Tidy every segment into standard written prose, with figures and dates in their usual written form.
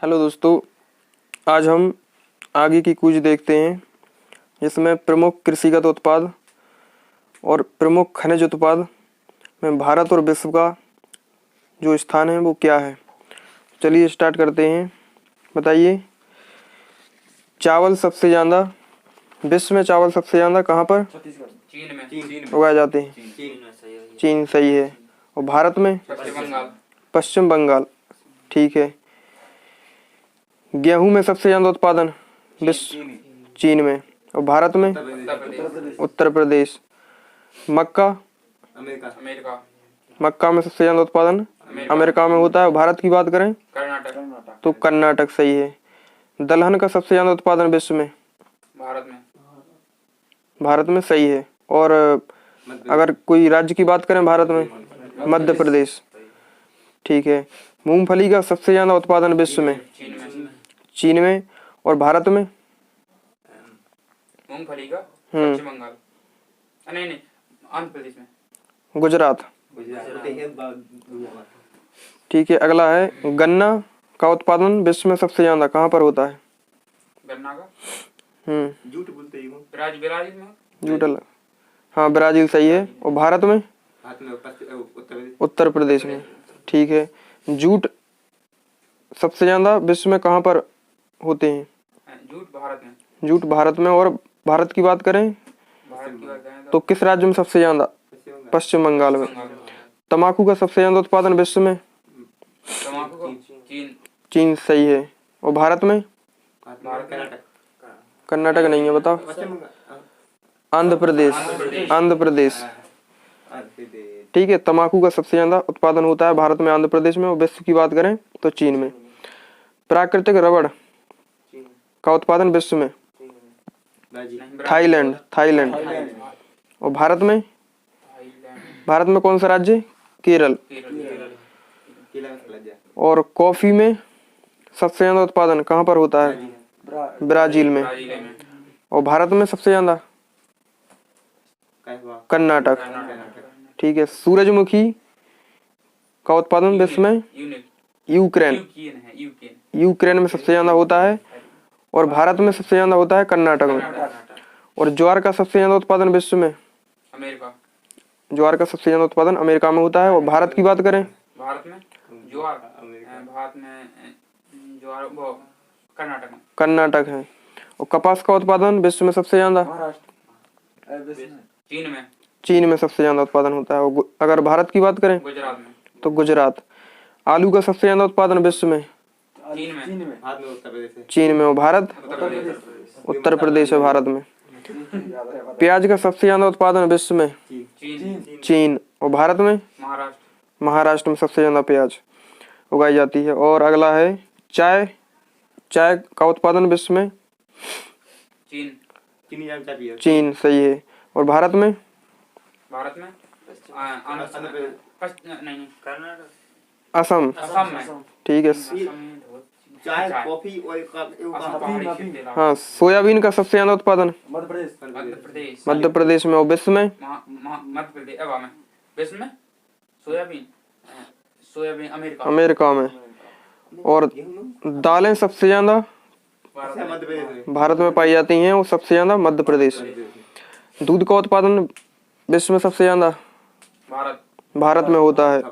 Hello दोस्तों, आज हम आगे की कुछ देखते हैं जिसमें प्रमुख कृषिगत उत्पाद और प्रमुख खनिज उत्पाद में भारत और विश्व का जो स्थान है वो क्या है। चलिए स्टार्ट करते हैं। बताइए, चावल सबसे ज़्यादा विश्व में चावल सबसे ज़्यादा कहाँ पर चीन में उगाए जाते हैं? चीन सही है। और भारत में? पश्चिम बंगाल। ठीक है। गेहूं में सबसे ज़्यादा उत्पादन विश्व चीन में, और भारत में? उत्तर प्रदेश। मक्का? मक्का में सबसे ज़्यादा उत्पादन अमेरिका में होता है। और भारत की बात करें तो कर्नाटक सही है। दलहन का सबसे ज़्यादा उत्पादन विश्व में? भारत में सही है। और अगर कोई राज्य की बात करें भारत में, मध्य प्रदेश। ठीक है। मूंगफली का सबसे ज़्यादा उत्पादन विश्व में? चीन में। और भारत में? मूंगफली का पश्चिम बंगाल, नहीं आंध्र प्रदेश में, गुजरात। ठीक है। अगला है, गन्ना का उत्पादन विश्व में सबसे ज्यादा कहाँ पर होता है? गन्ना का जूट बोलते हैं ब्राजील में। जूट अलग, हाँ ब्राजील सही है। और भारत में? उत्तर प्रदेश में। ठीक है। जूट सबसे ज्यादा विश्व में कहाँ पर होते हैं? जूट भारत में। और भारत की बात करें तो किस राज्य में सबसे ज्यादा? पश्चिम बंगाल में। तंबाकू का सबसे ज्यादा उत्पादन विश्व में? चीन सही है। और भारत में? कर्नाटक नहीं है, बताओ। आंध्र प्रदेश। आंध्र प्रदेश। ठीक है। तंबाकू का सबसे ज्यादा उत्पादन होता है भारत में, आंध्र प्रदेश में। और विश्व की बात करें तो चीन में। प्राकृतिक रबड़ का उत्पादन विश्व में? थाईलैंड। थाईलैंड। और भारत में? भारत में कौन सा राज्य? केरल। और कॉफी में सबसे ज्यादा उत्पादन कहाँ पर होता है? ब्राजील में। और भारत में सबसे ज्यादा? कर्नाटक। ठीक है। सूरजमुखी का उत्पादन विश्व में? यूक्रेन। यूक्रेन में सबसे ज्यादा होता है। और भारत में सबसे ज्यादा होता है कर्नाटक में। और ज्वार का सबसे ज्यादा उत्पादन विश्व में? ज्वार का सबसे ज्यादा उत्पादन अमेरिका में होता है। और भारत की बात करें? भारत में कर्नाटक है। और कपास का उत्पादन विश्व में सबसे ज्यादा? चीन में सबसे ज्यादा उत्पादन होता है। और अगर भारत की बात करें तो गुजरात। आलू का सबसे ज्यादा उत्पादन विश्व में? चीन में। और भारत? उत्तर प्रदेश है भारत में। प्याज का सबसे ज्यादा उत्पादन विश्व में? चीन। और भारत में? महाराष्ट्र में सबसे ज्यादा प्याज उगाई जाती है। और अगला है, चाय। चाय का उत्पादन विश्व में? चीन सही है। और भारत में? असम। ठीक है। चाय, कॉफी और हाँ। सोयाबीन का सबसे ज्यादा उत्पादन मध्य प्रदेश में। और विश्व में? सोयाबीन अमेरिका में। और दालें सबसे ज्यादा भारत में पाई जाती हैं, और सबसे ज्यादा मध्य प्रदेश। दूध का उत्पादन विश्व में सबसे ज्यादा भारत में होता है।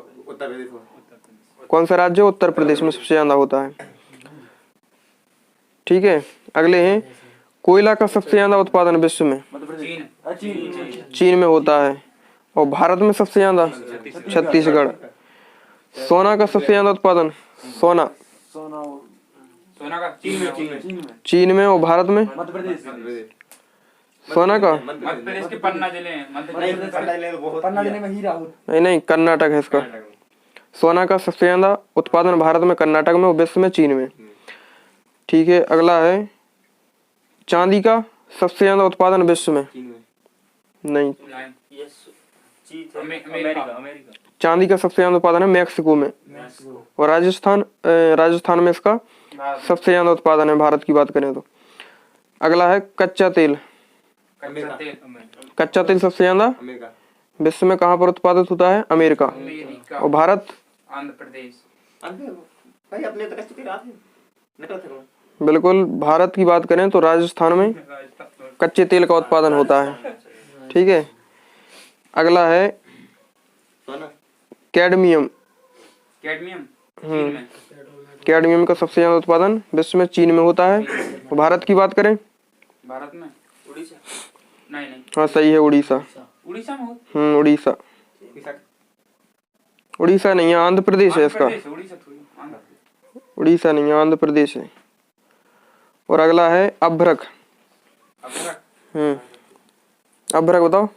कौन सा राज्य? उत्तर प्रदेश में सबसे ज्यादा होता है। ठीक है। अगले हैं, कोयला का सबसे ज्यादा उत्पादन विश्व में? चीन में होता है। और भारत में सबसे ज्यादा? छत्तीसगढ़। सोना का सबसे ज्यादा उत्पादन? सोना चीन में। और भारत में? सोना का नहीं, कर्नाटक है इसका। सोना का सबसे ज्यादा उत्पादन भारत में, कर्नाटक में। और विश्व में चीन में। ठीक है। अगला है, चांदी का सबसे ज्यादा उत्पादन विश्व में? नहीं, चांदी का सबसे ज्यादा उत्पादन है मैक्सिको में। और राजस्थान में इसका सबसे ज्यादा उत्पादन है, भारत की बात करें तो। अगला है, कच्चा तेल। कच्चा तेल सबसे ज्यादा विश्व में कहाँ पर उत्पादित होता है? अमेरिका। और भारत? आंध्र प्रदेश। बिल्कुल। भारत की बात करें तो राजस्थान में कच्चे तेल का उत्पादन होता है। ठीक है। अगला है कैडमियम। कैडमियम चीन में। कैडमियम का सबसे ज्यादा उत्पादन विश्व में चीन में होता है। और भारत की बात करें, भारत में उड़ीसा, नहीं हाँ सही है, उड़ीसा। उड़ीसा में उड़ीसा। उड़ीसा नहीं है, आंध्र प्रदेश है इसका। उड़ीसा थोड़ी, आंध्र प्रदेश। उड़ीसा नहीं है, आंध्र प्रदेश है। और अगला है अभ्रक। अभ्रक, अभ्रक बताओ।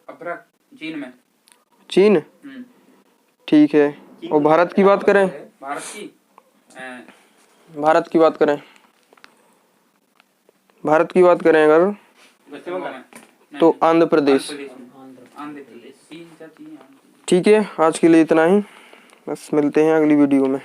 अभ्रक चीन में। चीन, ठीक है। और भारत की बात करें, भारत की भारत की बात करें, भारत की बात करें अगर तो आंध्र प्रदेश। ठीक है, आज के लिए इतना ही, बस मिलते हैं अगली वीडियो में।